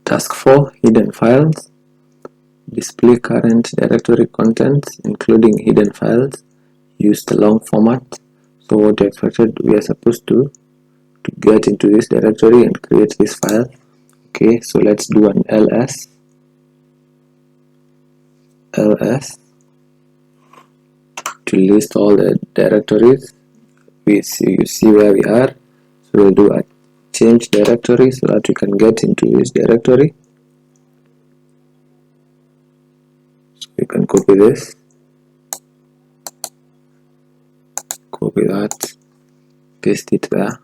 Task 4, hidden files. Display current directory contents, including hidden files. Use the long format. So what we expected, we are supposed to get into this directory and create this file. Okay, so let's do an ls to list all the directories. You see where we are. So we'll do a change directory so that we can get into this directory. So we can copy this, copy that, paste it there,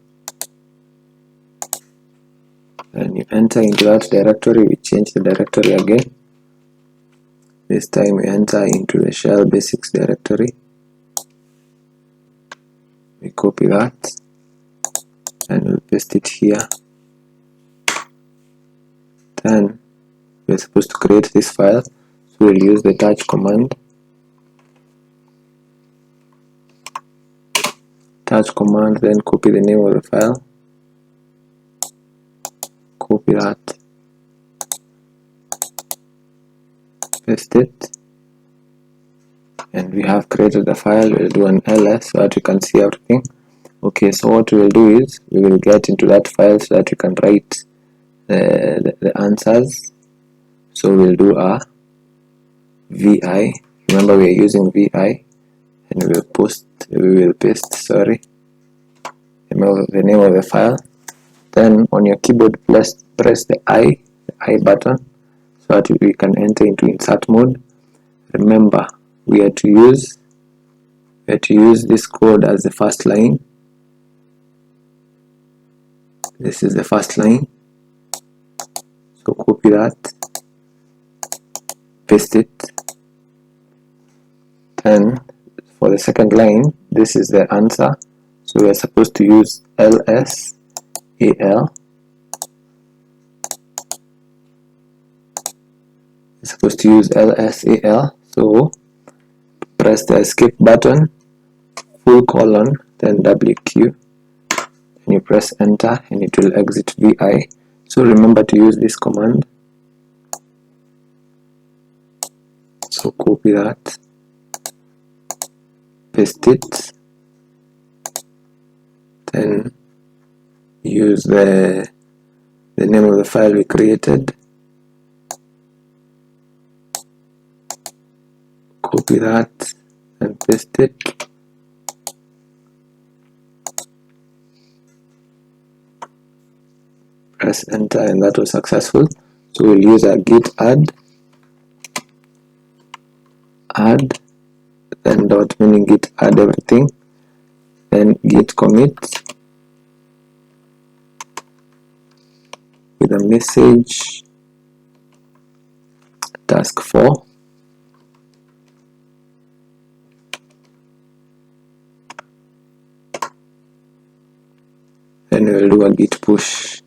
and you enter into that directory. We change the directory again. This time we enter into the shell basics directory. We copy that and we'll paste it here. Then we're supposed to create this file, so we'll use the touch command. Then copy the name of the file, copy that, paste it, and we have created the file. We'll do an ls so that you can see everything. Okay, so what we will do is we will get into that file so that you can write the answers. So we'll do a vi. Remember, we are using vi, and we will paste the name of the file. Then on your keyboard, press the I button so that we can enter into insert mode. Remember, we are to use this code as the first line. This is the first line, so copy that, paste it. Then for the second line, this is the answer, so we are supposed to use ls al. We're supposed to use ls al, so press the escape button, :, then wq, and you press enter and it will exit vi. So remember to use this command. So copy that, paste it, then use the name of the file we created, copy that and paste it, press enter, and that was successful. So we'll use a git add, then dot, meaning git add everything, then git commit with a message task 4, then we'll do a git push.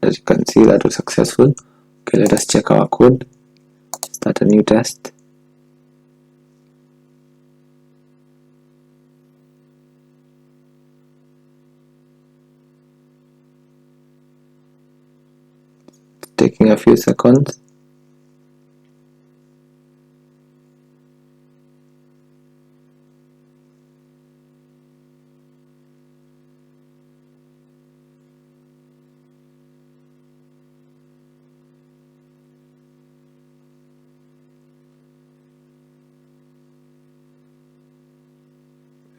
As you can see, that was successful. Okay, let us check our code, start a new test. Taking a few seconds.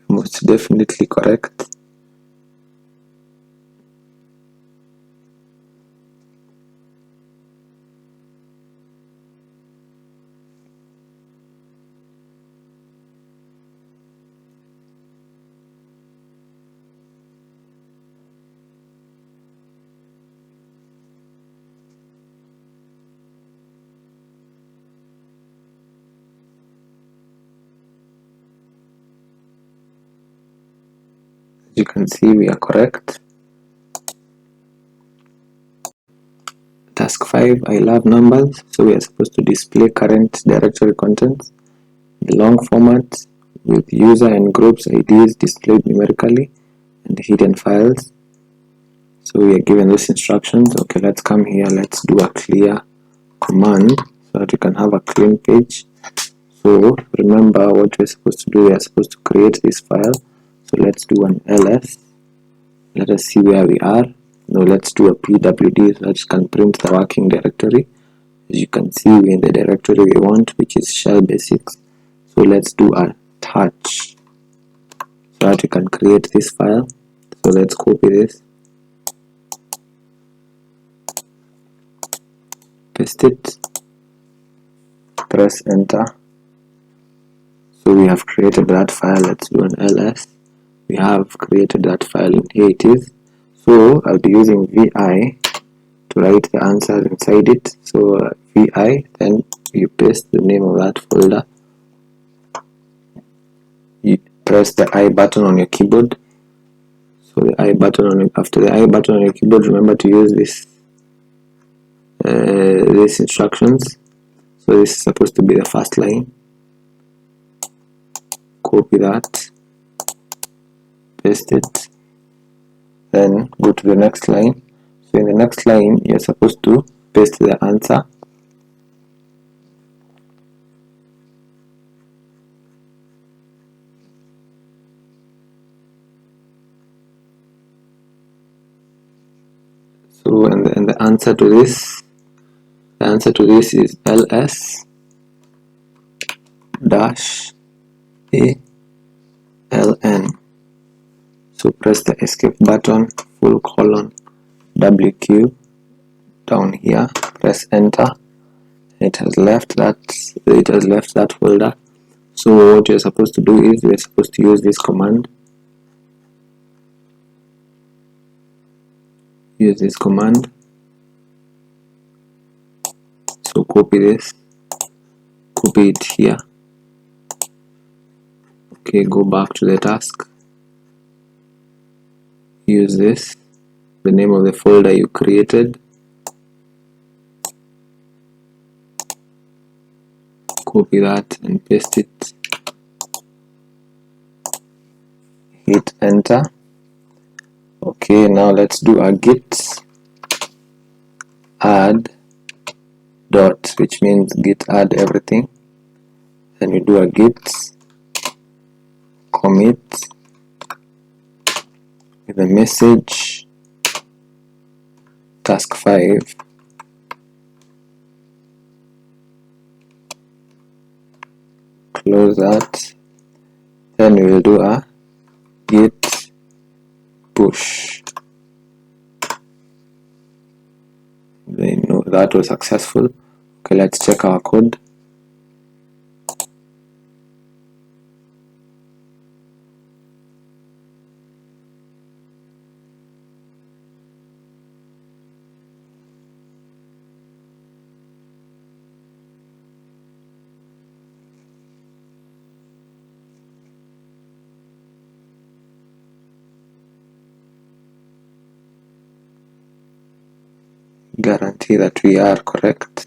Most definitely correct. As you can see, we are correct. Task 5, I love numbers, so we are supposed to display current directory contents in long format with user and groups IDs displayed numerically, and hidden files. So we are given these instructions. Okay, let's come here, let's do a clear command so that we can have a clean page. So remember what we're supposed to do. We are supposed to create this file. So let's do an ls. Let us see where we are. Now let's do a pwd so that you can print the working directory. As you can see, we're in the directory we want, which is shell basics. So let's do a touch so that we can create this file. So let's copy this, paste it, press enter. So we have created that file. Let's do an ls. We have created that file, and here it is. So I'll be using vi to write the answers inside it. So vi, then you paste the name of that folder. You press the I button on your keyboard. So the I button on after the I button on your keyboard, remember to use these instructions. So this is supposed to be the first line. Copy that, paste it, then go to the next line. So in the next line, you're supposed to paste the answer. So and the answer to this, is ls dash aln. So press the escape button, full colon wq down here, press enter. It has left that folder. So what you're supposed to do is you're supposed to use this command. So copy this, copy it here. Okay, go back to the task. Use this, the name of the folder you created. Copy that and paste it. Hit enter. Okay, now let's do a git add dot, which means git add everything. Then you do a git commit with a message task 5. Close that. Then we will do a git push. Then that was successful. Okay, let's check our code. Guarantee that we are correct.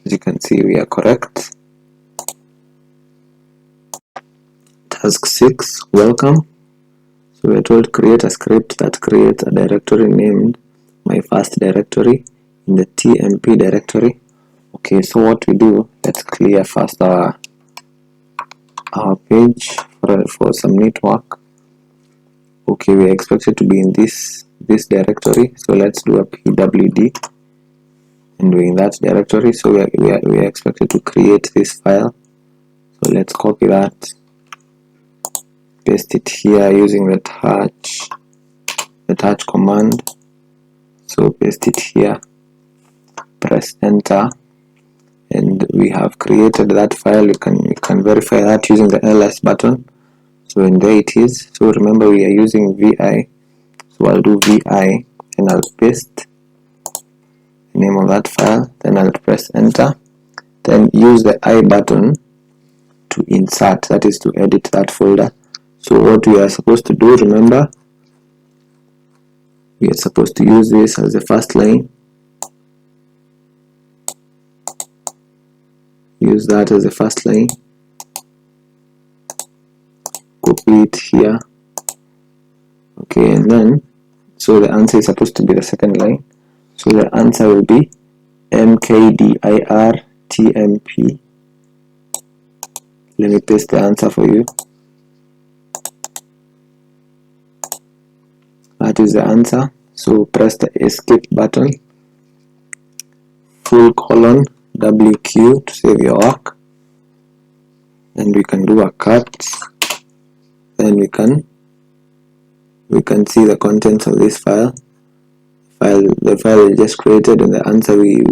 As you can see, we are correct. Task 6, welcome. So we are told create a script that creates a directory named my first directory in the tmp directory. Okay, so what we do, let's clear first our page for some neat work. Okay, we are expected to be in this directory, so let's do a pwd and we're in that directory. So we are expected to create this file. So let's copy that, paste it here using the touch command. So paste it here, press enter, and we have created that file. You can verify that using the ls button. So and there it is. So remember, we are using vi, So I'll do vi and I'll paste the name of that file, then I'll press enter, then use the I button to insert, that is to edit that folder. So what we are supposed to do, remember, we are supposed to use this as the first line, use that as the first line, copy it here, okay, and then so the answer is supposed to be the second line, so the answer will be mkdirtmp. Let me paste the answer for you. That is the answer. So press the escape button, :WQ to save your work, and we can do a cut, then we can see the contents of this file. The file we just created and the answer we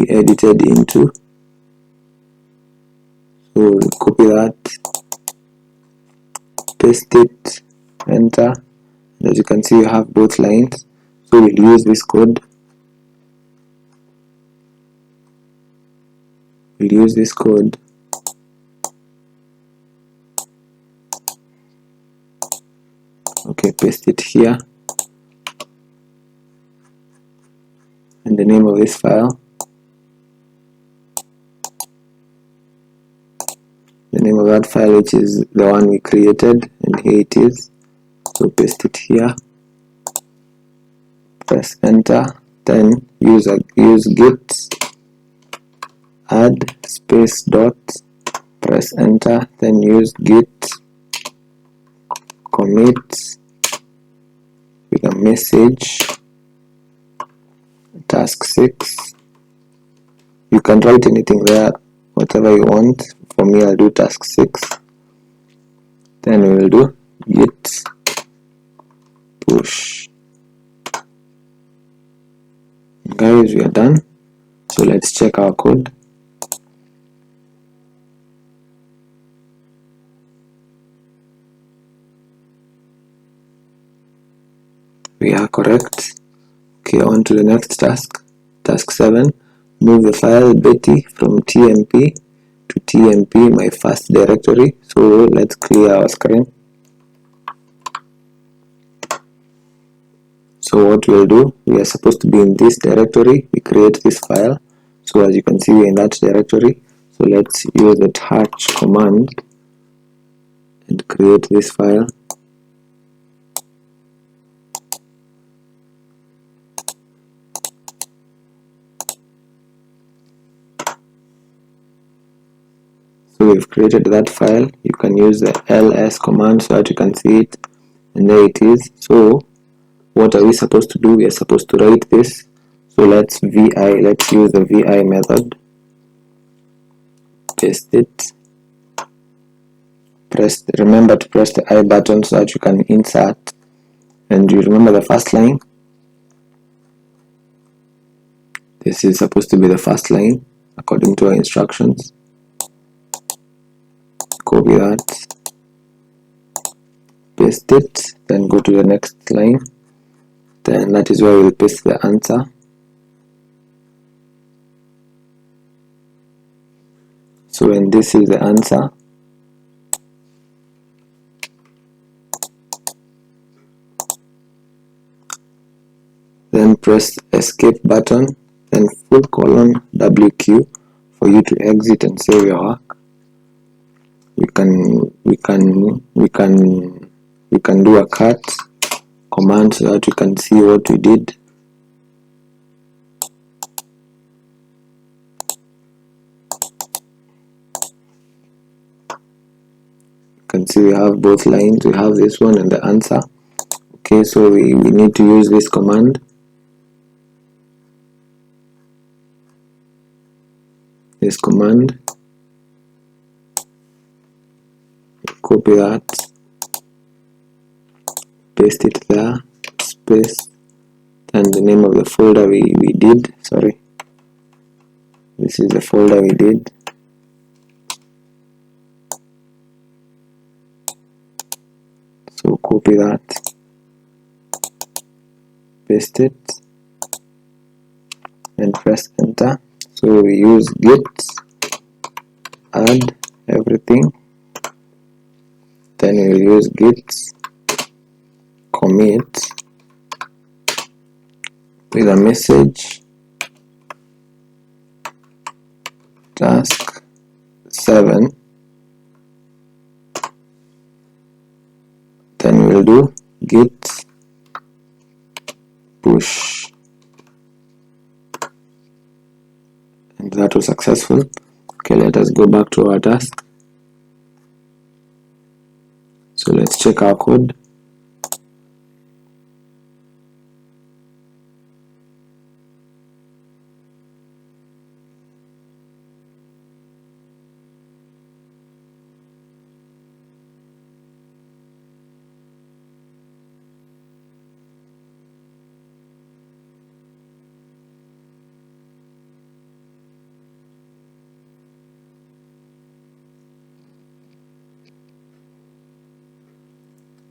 edited into. So we'll copy that, paste it, enter, and as you can see you have both lines. So we'll use this code. Okay, paste it here, and the name of this file, the name of that file, which is the one we created, and here it is. So paste it here, press enter, then use git add space dot, press enter, then use git commit with a message task 6. You can write anything there, whatever you want. For me, I'll do task 6. Then we will do git push. Guys, we are done. So let's check our code. We are correct. Okay, on to the next task. Task 7. Move the file Betty from tmp to tmp, my first directory. So let's clear our screen. So what we'll do, we are supposed to be in this directory. We create this file. So as you can see, we're in that directory. So let's use the touch command and create this file. So we've created that file. You can use the ls command so that you can see it, and there it is. So what are we supposed to do? We are supposed to write this. So let's use the vi method, paste it, remember to press the I button so that you can insert, and you remember the first line. This is supposed to be the first line according to our instructions. Copy that, paste it, then go to the next line, then that is where we'll paste the answer. So when this is the answer, then press escape button, then :WQ for you to exit and save your work. We can do a cut command so that we can see what we did. You can see we have both lines. We have this one and the answer. Okay, so we need to use this command. Copy that, paste it there, space, and the name of the folder we did. Sorry, this is the folder we did. So copy that, paste it, and press enter. So we use git add everything, then we'll use git commit with a message task 7, then we'll do git push, and that was successful. Okay, let us go back to our task. So let's check our code.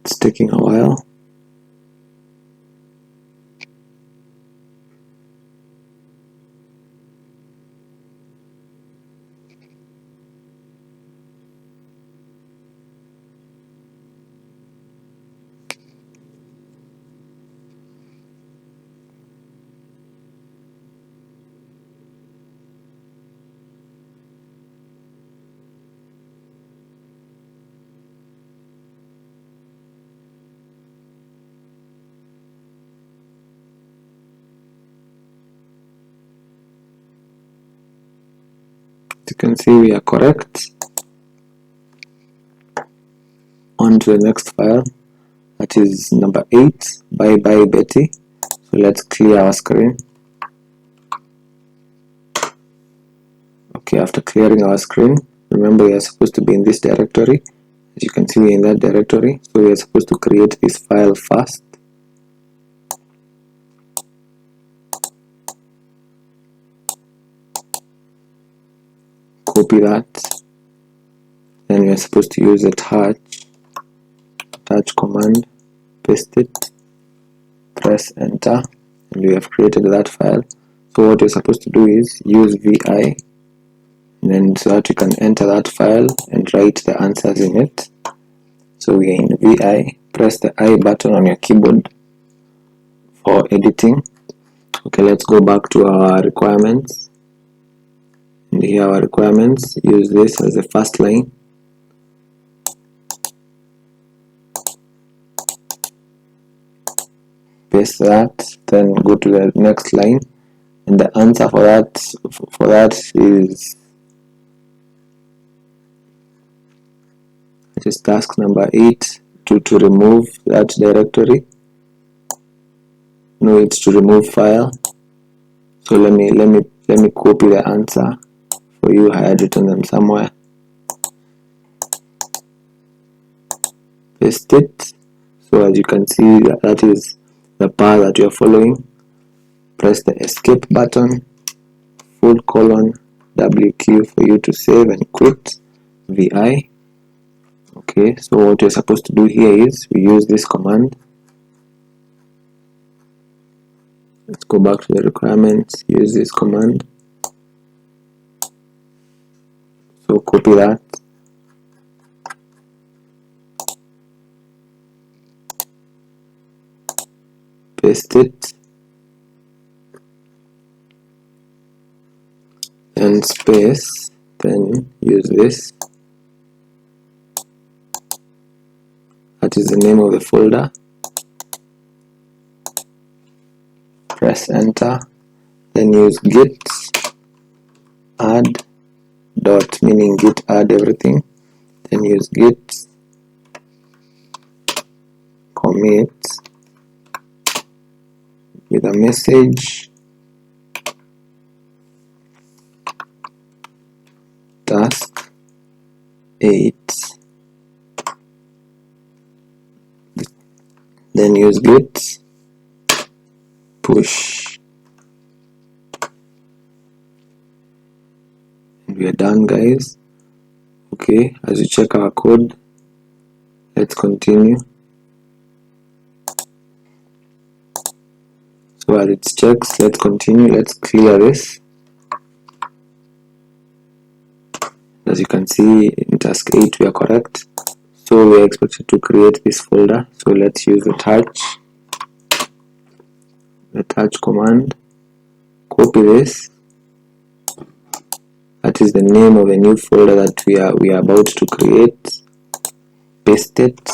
It's taking a while. As you can see, we are correct. On to the next file, that is number 8, bye bye Betty. So let's clear our screen. Okay, after clearing our screen, remember we are supposed to be in this directory. As you can see, we're in that directory, so we are supposed to create this file first. Copy that, then we are supposed to use a touch command, paste it, press enter, and we have created that file. So what you're supposed to do is use vi, and then so that you can enter that file and write the answers in it. So we are in vi, press the I button on your keyboard for editing. Okay, let's go back to our requirements, and here our requirements, use this as the first line. Paste that, then go to the next line, and the answer for that is task number 8, to remove that directory. No, it's to remove file. So let me copy the answer for you. I had written them somewhere. Paste it. So as you can see, that is the path that you are following. Press the escape button, :WQ for you to save and quit vi. Okay, so what you're supposed to do here is we use this command. Let's go back to the requirements, use this command. So copy that, paste it, and space, then use this. That is the name of the folder. Press enter, then use git add dot, meaning git add everything, then use git commit with a message task 8, then use git push, and we are done, guys. Okay, as you check our code, let's continue. So as it checks, let's continue. Let's clear this. As you can see, in task 8 we are correct. So we are expected to create this folder. So let's use the touch command. Copy this. That is the name of a new folder that we are about to create. Paste it.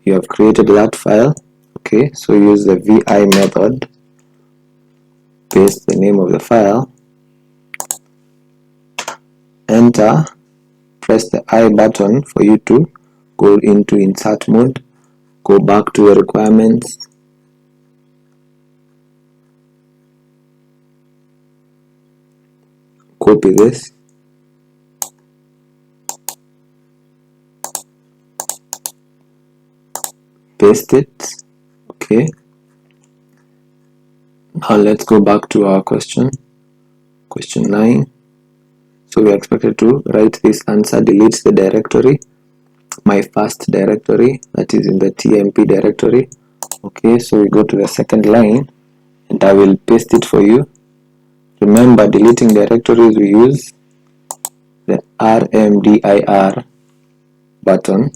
You have created that file. Okay, so use the vi method. Paste the name of the file. Enter. Press the I button for you to go into insert mode. Go back to your requirements. Copy this. Paste it. Okay. Now let's go back to our question 9. So we are expected to write this answer. Delete the directory, my first directory, that is in the tmp directory. Okay, so we go to the second line and I will paste it for you. Remember, deleting directories, we use the rmdir button.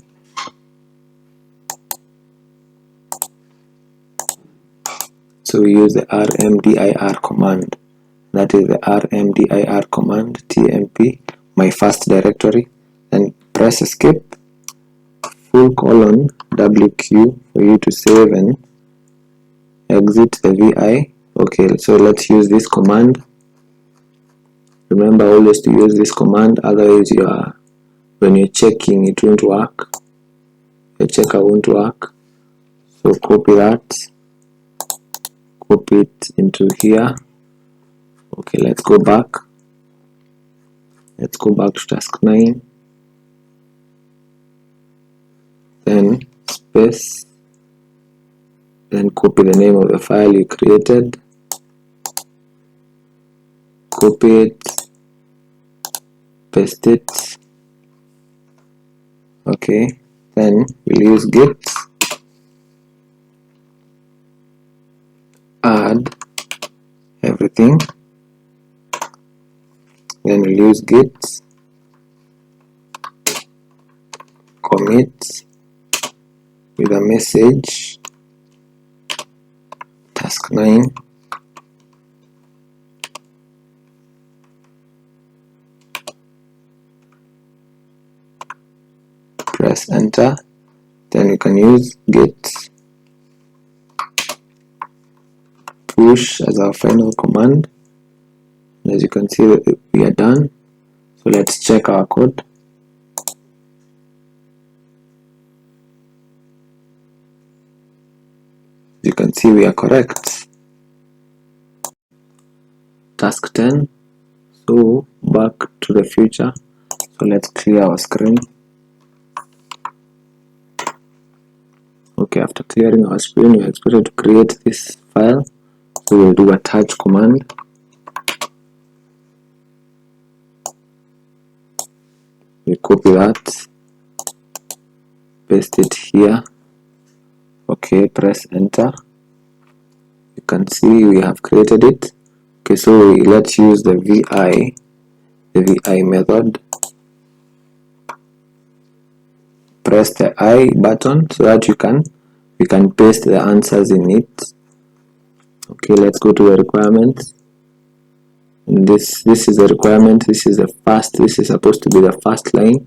So we use the rmdir command. That is the rmdir command, tmp, my first directory. Then press escape, :wq for you to save and exit the vi. Okay, so let's use this command. Remember always to use this command, otherwise when you're checking it won't work. Your checker won't work. So copy that, copy it into here. Okay, let's go back to task 9. Then space, then copy the name of the file you created, copy it, paste it. Okay, then we'll use git add everything. Then we'll use git commit with a message task 9. Press enter. Then you can use git push as our final command. As you can see, we are done. So let's check our code. You can see we are correct. Task 10. So back to the future. So let's clear our screen. Okay, after clearing our screen, we are expected to create this file. So we'll do a touch command. We copy that, paste it here. Okay, press enter. You can see we have created it. Okay, so let's use the vi method. Press the I button so that we can paste the answers in it. Okay, let's go to the requirements. And this is the requirement. This is supposed to be the first line.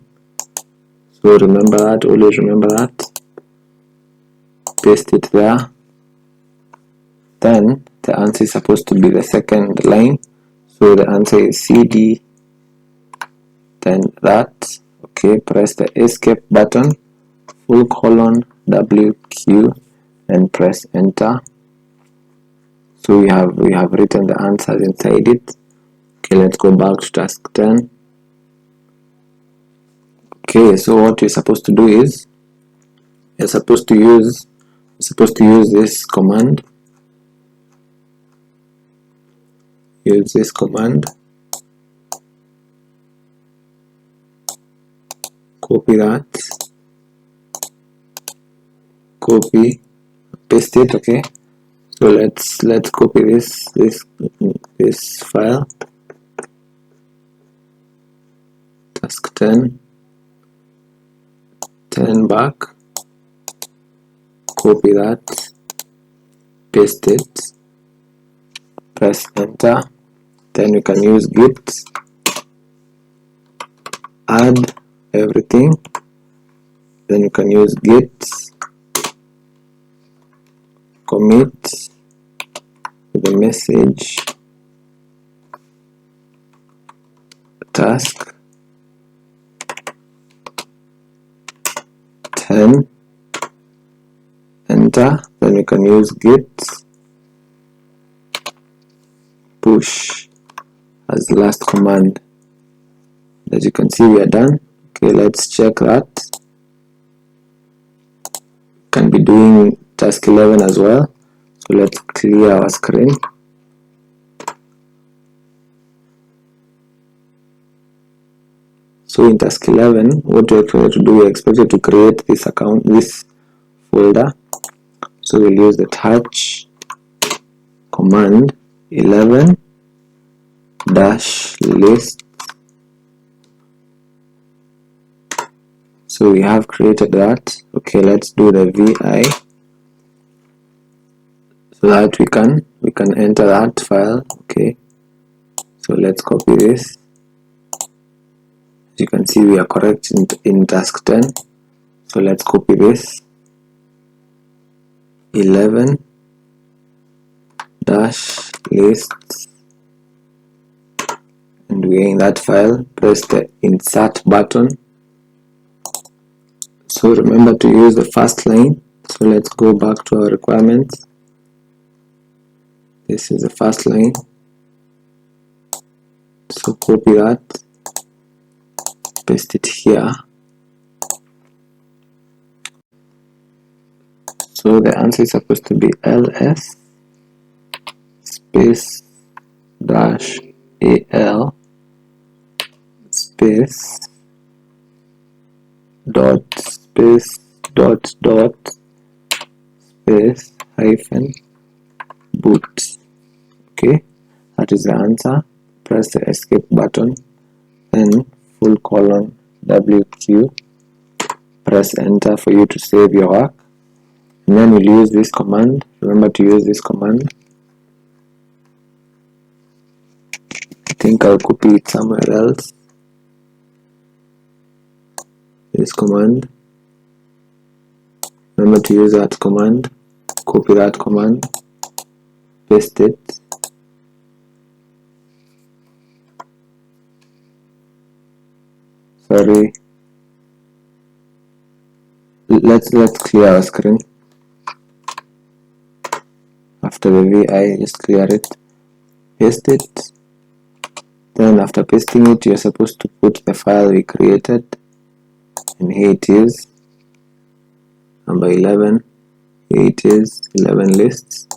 So remember that, always remember that. Paste it there. Then the answer is supposed to be the second line. So the answer is CD. Then that. Okay, press the escape button, :WQ, and press enter. So we have written the answers inside it. Okay, let's go back to task 10. Okay, so what you're supposed to do is you're supposed to use this command. Use this command. Copy that. Copy, paste it. Okay, so So let's copy this file, task 10 back, copy that, paste it, press enter. Then we can use git, add everything. Then you can use git commit the message task 10, enter. Then you can use git push as the last command. As you can see, we are done. Okay, let's check that. Can be doing task 11 as well. So let's clear our screen. So in task 11, what we expect to do, we expected to create this account, this folder. So we'll use the touch command 11 -list. So we have created that. Okay, let's do the vi so that we can enter that file. Okay, so let's copy this. As you can see, we are correct in task 10. So let's copy this 11 -list, and we're in that file. Press the insert button. So remember to use the first line. So let's go back to our requirements. This is the first line. So copy that, paste it here. So the answer is supposed to be ls space -al space space -boot. Okay, that is the answer. Press the escape button, then :wq, press enter for you to save your work, and then we'll use this command. Remember to use this command. I think I'll copy it somewhere else. This command, remember to use that command, copy that command, paste it, sorry, let's clear our screen. After the vi, just clear it, paste it. Then after pasting it, you're supposed to put the file we created, and here it is, number 11. Here it is, 11 lists.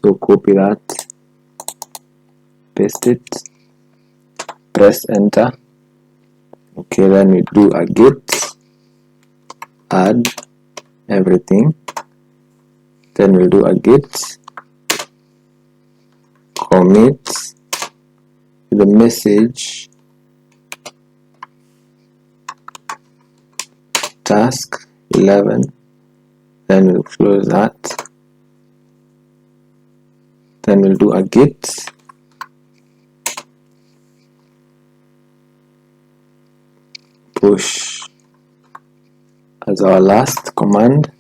So copy that, paste it, press enter. Okay, then we do a git add everything. Then we'll do a git commit the message task 11. Then we'll close that. Then we'll do a git push as our last command.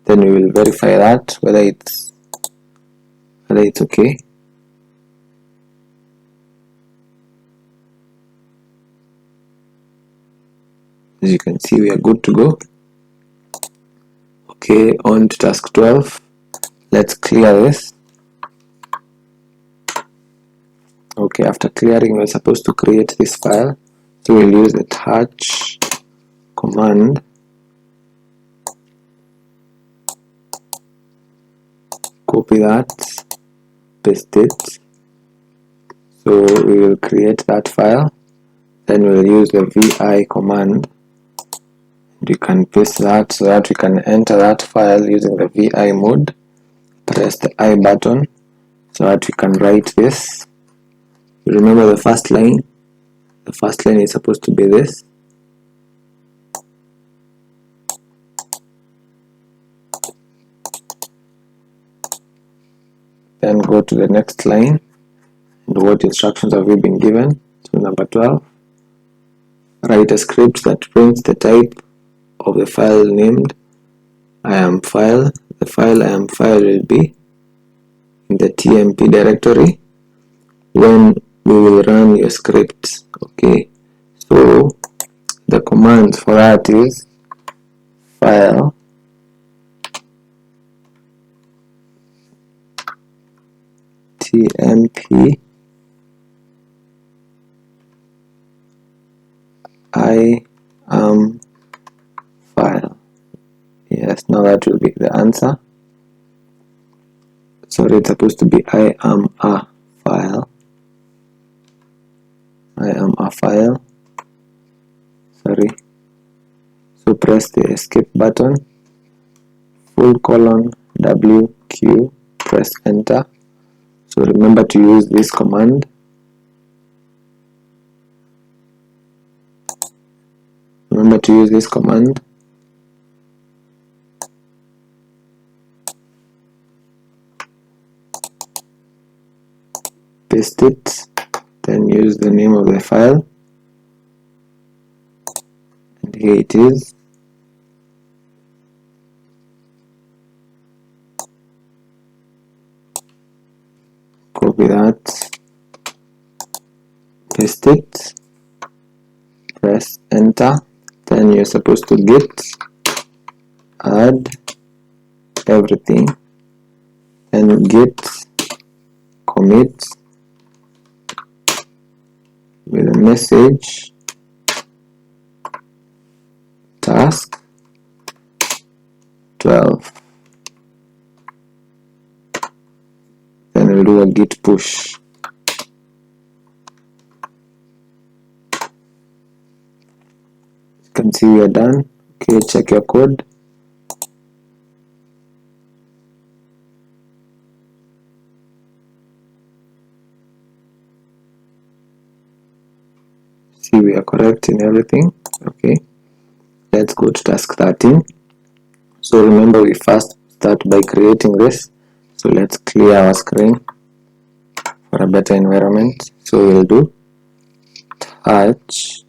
Then we will verify that whether it's okay. As you can see, we are good to go. Okay, on to task 12. Let's clear this. Okay, after clearing, we're supposed to create this file. So we'll use the touch command, copy that, paste it. So we will create that file. Then we'll use the vi command. You can paste that so that we can enter that file using the vi mode. press the I button so that we can write this. Remember the first line is supposed to be this. Then go to the next line, and what instructions have we been given? So number 12, write a script that prints the type of the file named IAMFile. The file IAMFile will be in the tmp directory when we will run your script. Okay, so the command for that is file tmp IAMFile. Yes, now that will be the answer. Sorry, it's supposed to be IAMFile. IAMFile. Sorry. So press the escape button, :WQ, press enter. So remember to use this command. Paste it, then use the name of the file, and here it is. Copy that, paste it, press enter. Then you're supposed to git add everything, and git commit with a message task 12. Then we'll do a git push. You can see we are done. Okay, check your code. See, we are correct in everything. Okay, let's go to task 13. So remember, we first start by creating this. So let's clear our screen for a better environment. So we'll do touch,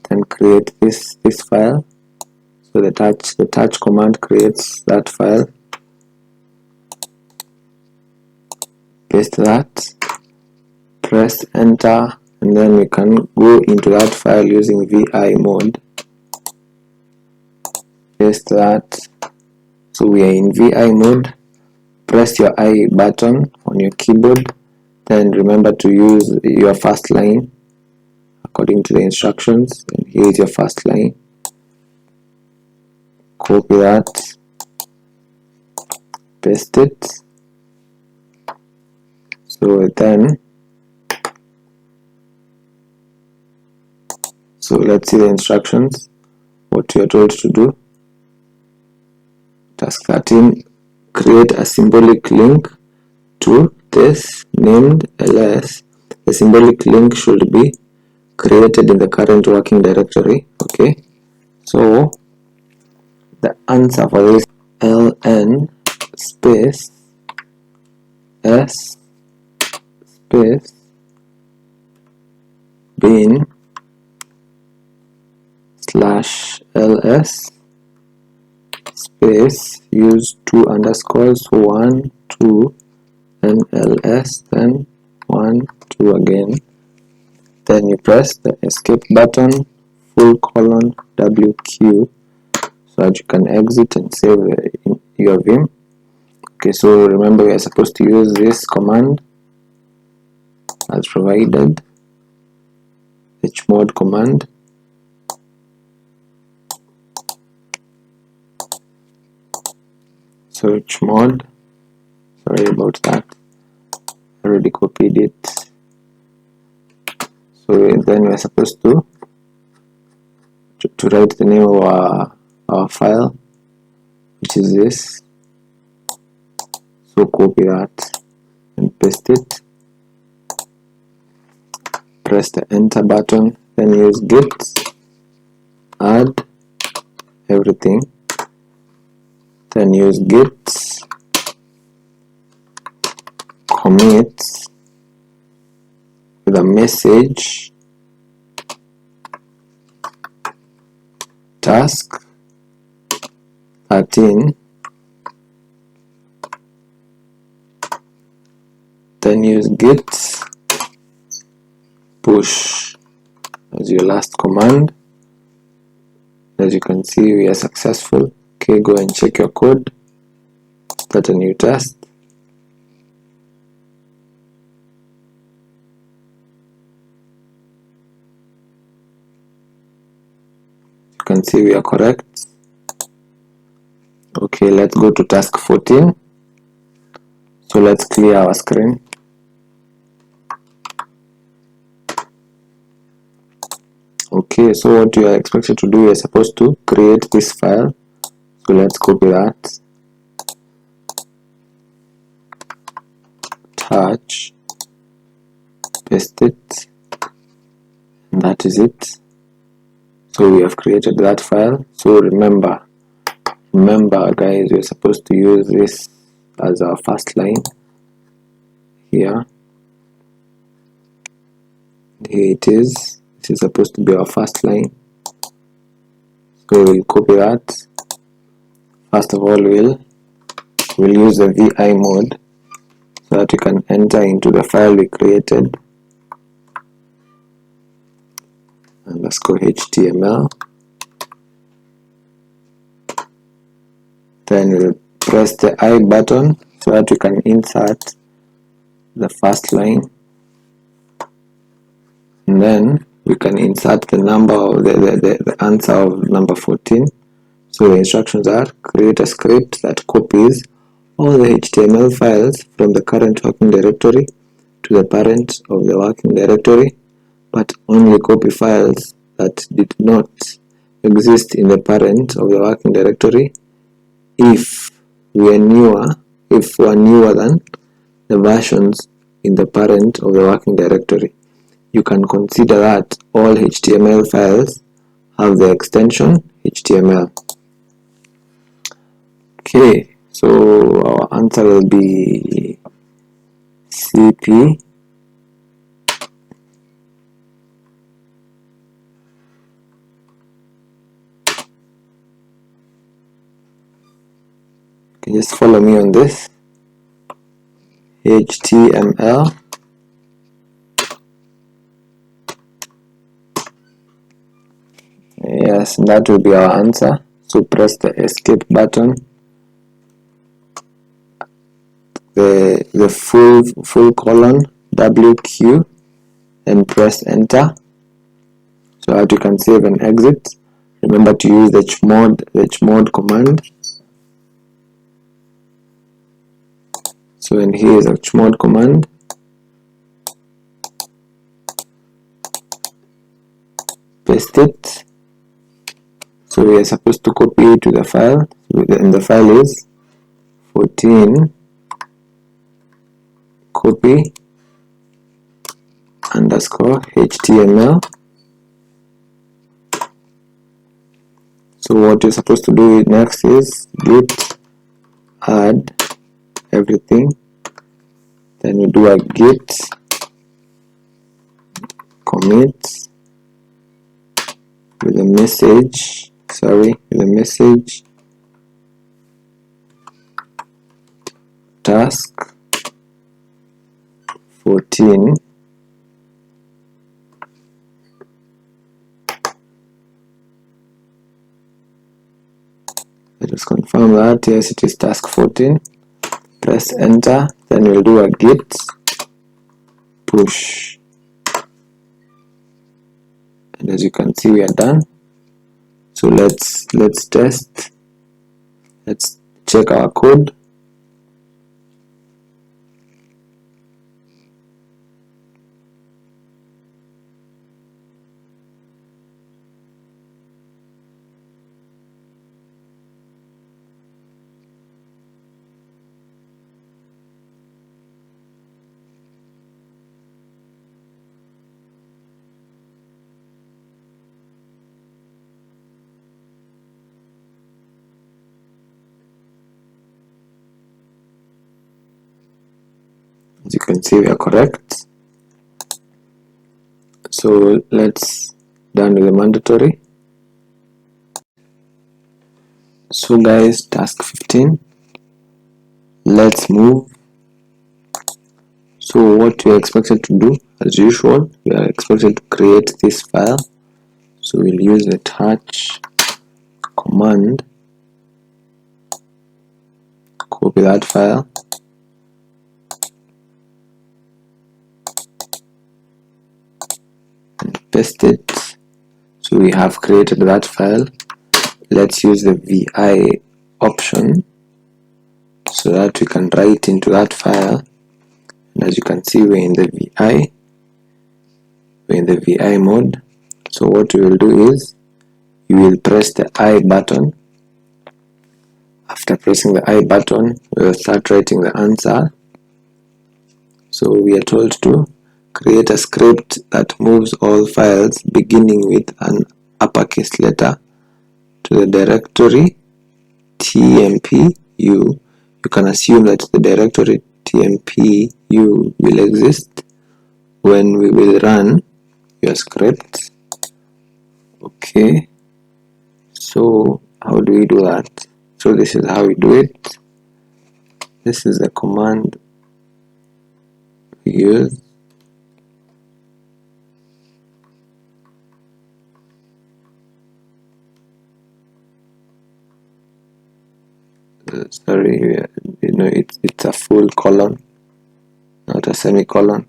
then create this file. So the touch command creates that file. Paste that, press enter, and then we can go into that file using vi mode. Paste that. So we are in vi mode. Press your I button on your keyboard, then remember to use your first line according to the instructions, and here is your first line. Copy that, paste it. So let's see the instructions, what you are told to do. Task 13, create a symbolic link to this named ls. The symbolic link should be created in the current working directory. Okay, so the answer for this ln space s space bin /ls space use 2 underscores 1 2 then ls then 1 2 again, then you press the escape button :WQ so that you can exit and save your Vim. Okay, so remember we are supposed to use this command as provided, chmod command. So chmod, sorry about that, I already copied it. So then we're supposed to write the name of our file, which is this. So copy that and paste it, press the enter button, then use git add everything, then use git commit with a message task 13, then use git push as your last command. As you can see, we are successful. Okay, go and check your code, start a new test. You can see we are correct. Okay, let's go to task 14. So let's clear our screen. Okay, so what you are expected to do, you are supposed to create this file. So let's copy that, touch, paste it, and that is it. So we have created that file. So remember guys, we're supposed to use this as our first line here. Here it is. This is supposed to be our first line. So we'll copy that. First of all, we'll use the vi mode so that we can enter into the file we created. And let's go HTML. Then we'll press the I button so that we can insert the first line, and then we can insert the number of the answer of number 14. So the instructions are: create a script that copies all the HTML files from the current working directory to the parent of the working directory, but only copy files that did not exist in the parent of the working directory if we are newer than the versions in the parent of the working directory. You can consider that all HTML files have the extension HTML. Okay, so our answer will be CP. You can just follow me on this. HTML. Yes, that will be our answer. So press the escape button, the full colon WQ, and press enter so that you can save and exit. Remember to use the chmod command. So in here is a chmod command. Paste it. So we are supposed to copy it to the file, and the file is 14 copy underscore HTML. So what you're supposed to do next is git add everything, then you do a git commit with a message task 14. Let us confirm that yes, it is task 14. Press enter, then we'll do a git push, and as you can see we are done. So let's test. Let's check our code. can see we are correct. So let's done with the mandatory. So guys, task 15, let's move. So what we are expected to do, as usual, we are expected to create this file. So we'll use the touch command, copy that file, and paste it. So we have created that file. Let's use the VI option so that we can write into that file. And as you can see, we're in the VI mode. So what we will do is you will press the I button. After pressing the I button, we will start writing the answer. So we are told to create a script that moves all files beginning with an uppercase letter to the directory tmpu. You can assume that the directory tmpu will exist when we will run your script. Okay, so how do we do that? So this is how we do it. This is the command we use. Sorry, it's a full colon, not a semicolon.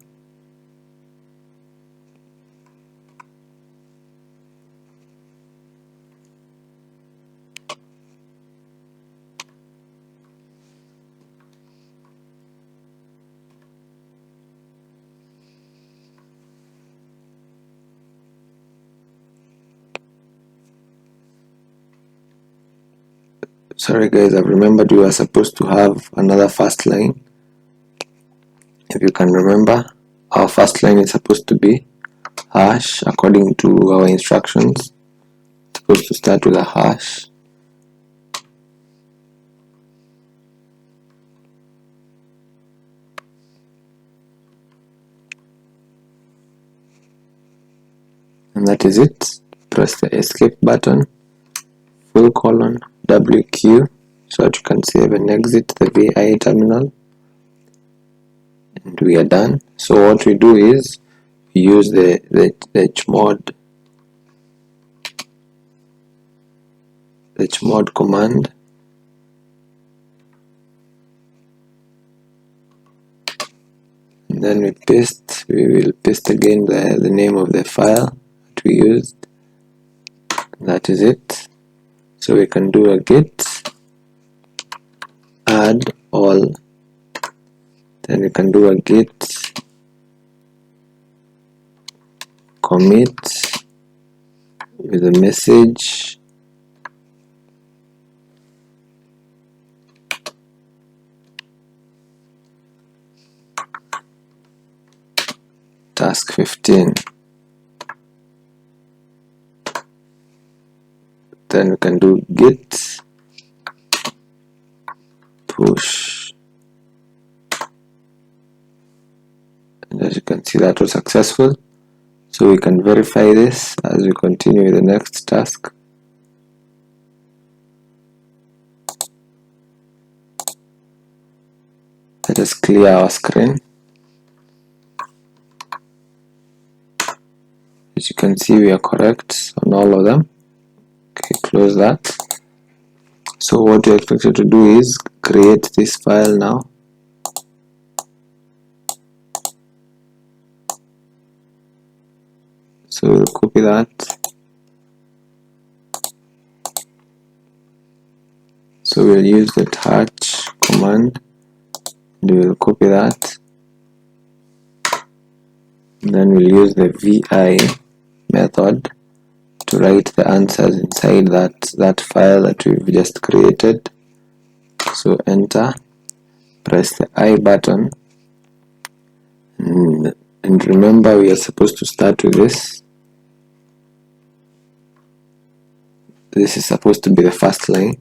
Sorry guys, I've remembered we are supposed to have another first line. If you can remember, our first line is supposed to be hash according to our instructions. It's supposed to start with a hash. And that is it. Press the escape button, full colon, WQ, so that you can save and exit the VI terminal. And we are done. So what we do is we use the chmod command, and then we will paste again the name of the file that we used. That is it. So we can do a git add all, then we can do a git commit with a message, task 15. Then we can do git push, and as you can see, that was successful. So we can verify this as we continue with the next task. Let us clear our screen. As you can see, we are correct on all of them. Okay, close that. So what you're expected to do is create this file now. So we'll copy that. So we'll use the touch command, and we'll copy that. And then we'll use the VI method to write the answers inside that file that we've just created. So enter, press the I button, and remember we are supposed to start with this. This is supposed to be the first line.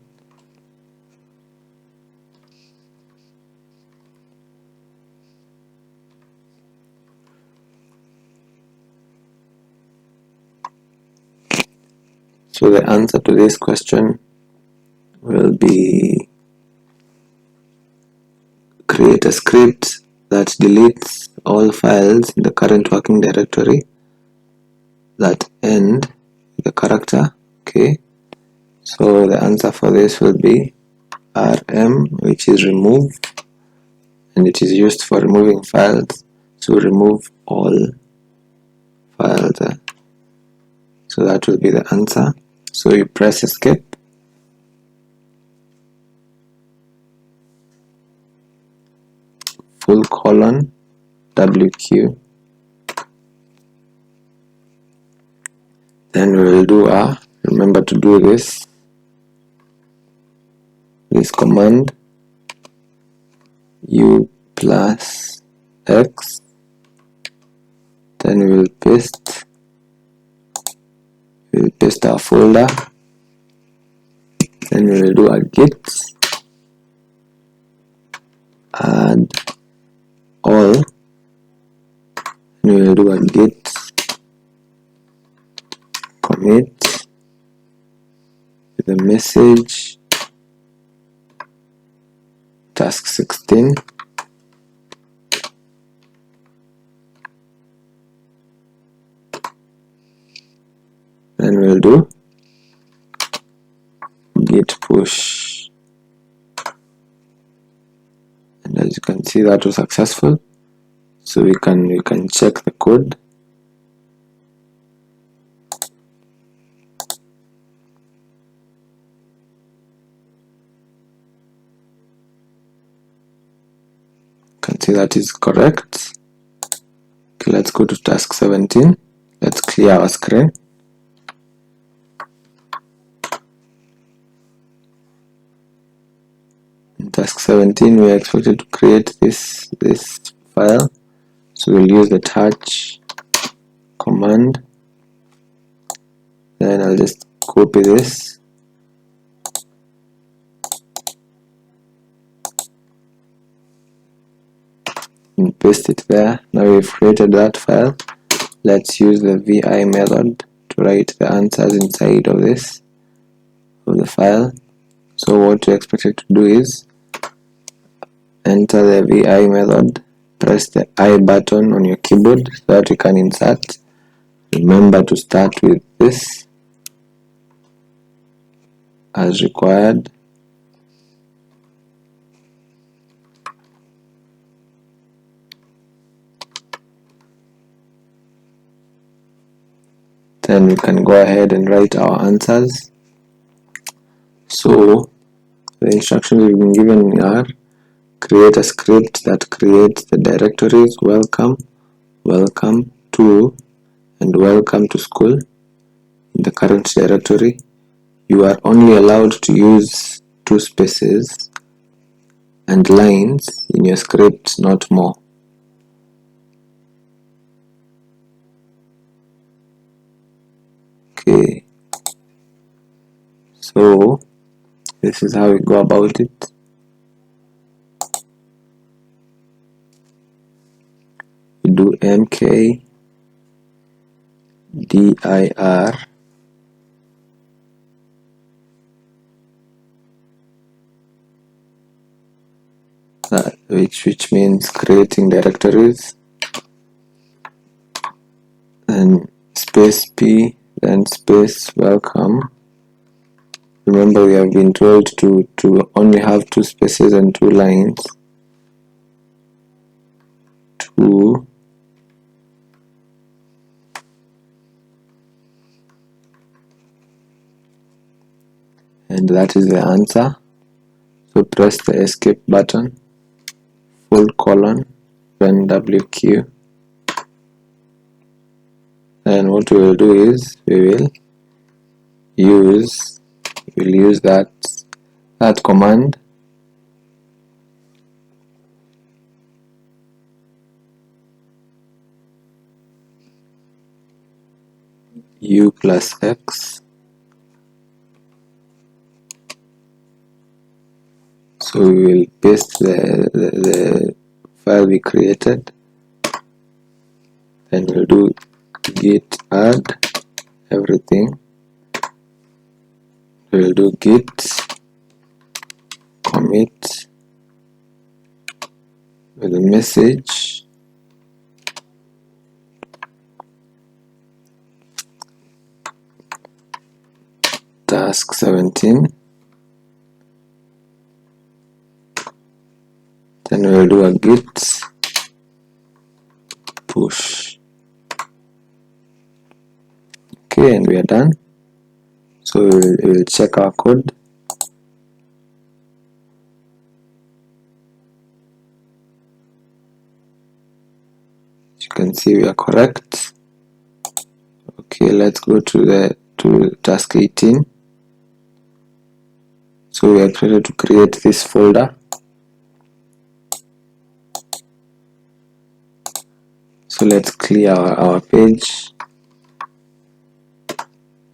So the answer to this question will be create a script that deletes all files in the current working directory that end with a character. Okay, so the answer for this will be rm, which is remove, and it is used for removing files. So remove all files. So that will be the answer. So you press escape, :wq. Then we will do remember to do this command, u plus x. Then we will paste our folder. Then we will do a git add all. Then we will do a git commit with the message task 16. Then we'll do git push, and as you can see, that was successful. So we can check the code. You can see that is correct. Okay, let's go to task 17. Let's clear our screen. In task 17, we are expected to create this file. So we'll use the touch command. Then I'll just copy this. And paste it there. Now we've created that file. Let's use the vi method to write the answers inside of the file. So what you're expected to do is enter the vi method, press the I button on your keyboard so that you can insert. Remember to start with this as required. Then we can go ahead and write our answers. So the instructions we've been given are: create a script that creates the directories welcome, welcome to, and welcome to school in the current directory. You are only allowed to use 2 spaces and lines in your script, not more. Okay, so this is how we go about it. We do mk dir which means creating directories, and space p, then space welcome. Remember, we have been told to only have 2 spaces and 2 lines. 2 and that is the answer. So press the escape button, then wq. Then what we will do is we will use that command, u plus x. So we will paste the file we created. Then we'll do git add everything. we'll do git commit with a message task 17. Then we'll do a git push. Okay, and we are done. So we'll check our code. As you can see, we are correct. Okay, let's go to task 18. So we are ready to create this folder. So let's clear our page.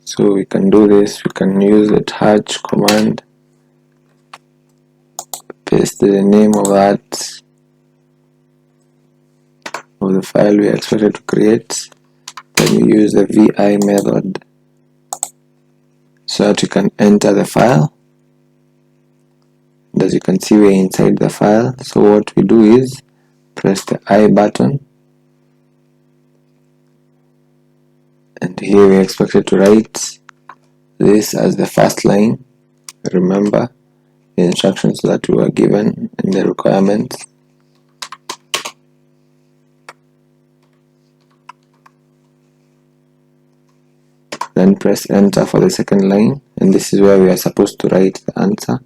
So we can do this, we can use the touch command, paste the name of the file we are expected to create. Then we use the vi method so that you can enter the file. And as you can see, we're inside the file. So what we do is press the I button, and here we're expected to write this as the first line. Remember the instructions that we were given in the requirements. Then press enter for the second line, and this is where we are supposed to write the answer.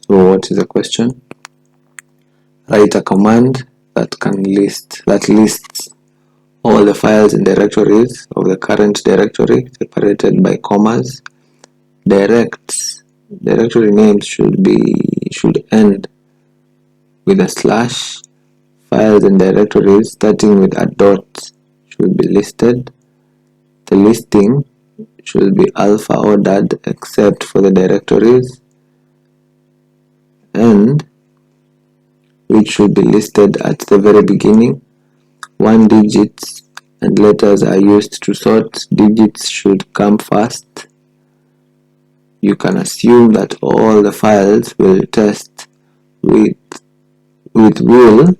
So what is the question? Write a command that lists all the files and directories of the current directory separated by commas. Directory names should end with a slash. Files and directories starting with a dot should be listed. The listing should be alpha ordered except for the directories, and which should be listed at the very beginning. 1 digits and letters are used to sort. Digits should come first. You can assume that all the files will test with will.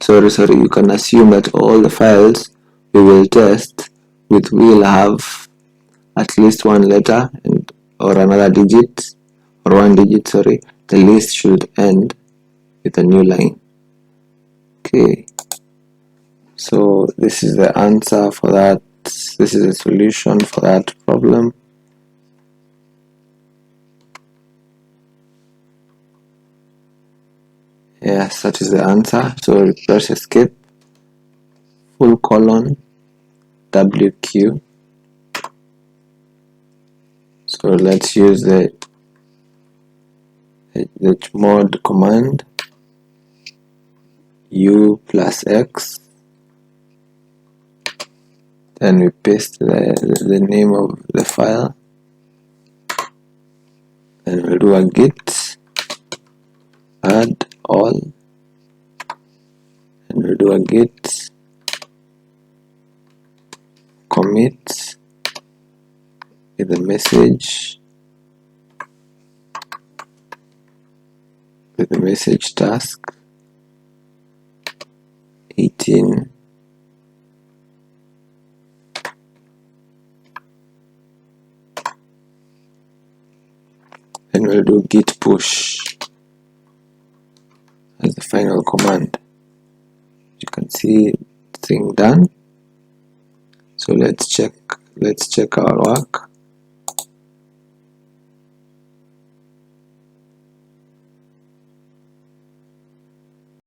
You can assume that all the files we will test with will have at least one letter or another digit, or 1 digit, sorry. The list should end with a new line. Okay, so this is the answer for that. This is the solution for that problem. Yes, that is the answer. So press escape, :WQ. So let's use the mod command, u plus x. Then we paste the name of the file, and we'll do a git add all, and we'll do a git commit with the message task 18. And we'll do git push as the final command. You can see the thing done. So let's check our work.